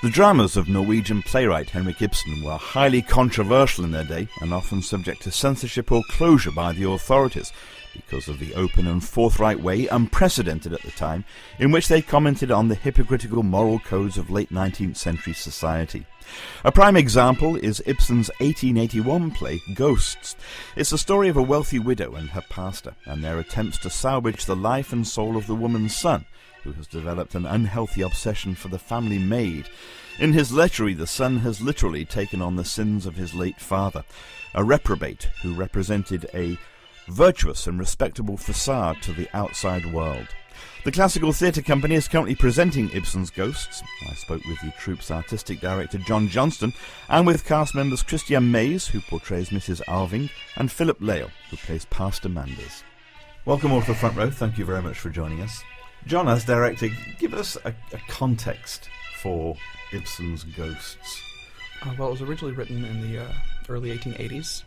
The dramas of Norwegian playwright Henrik Ibsen were highly controversial in their day and often subject to censorship or closure by the authorities because of the open and forthright way, unprecedented at the time, in which they commented on the hypocritical moral codes of late 19th century society. A prime example is Ibsen's 1881 play Ghosts. It's the story of a wealthy widow and her pastor, and their attempts to salvage the life and soul of the woman's son, who has developed an unhealthy obsession for the family maid. In his lechery, the son has literally taken on the sins of his late father, a reprobate who represented a virtuous and respectable facade to the outside world. The Classical Theatre Company is currently presenting Ibsen's Ghosts. I spoke with the troupe's artistic director John Johnston and with cast members Christian Mays, who portrays Mrs. Alving, and Philip Lale, who plays Pastor Manders. Welcome all to the front row. Thank you very much for joining us. John, as director, give us a context for Ibsen's Ghosts. Well, it was originally written in the early 1880s.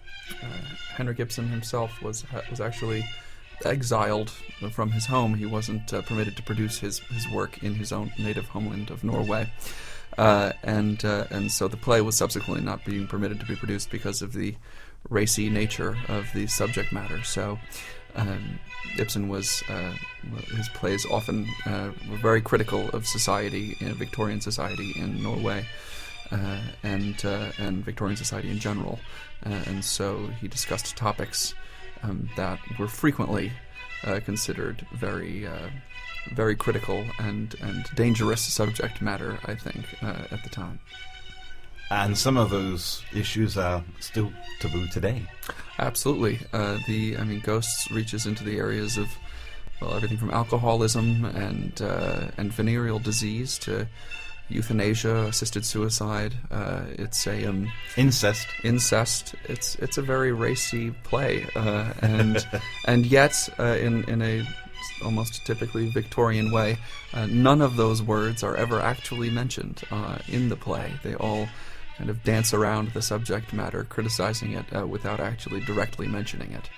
Henrik Ibsen himself was actually exiled from his home. He wasn't permitted to produce his work in his own native homeland of Norway, and so the play was subsequently not being permitted to be produced because of the racy nature of the subject matter. So Ibsen was his plays often were very critical of society, Victorian society in Norway, and Victorian society in general, and so he discussed topics that were frequently considered very critical and dangerous subject matter, I think, at the time. And some of those issues are still taboo today. Absolutely. Ghosts reaches into the areas of, well, everything from alcoholism and venereal disease to euthanasia, assisted suicide. It's a incest. It's a very racy play, and yet in a almost typically Victorian way, none of those words are ever actually mentioned in the play. They all kind of dance around the subject matter, criticizing it without actually directly mentioning it.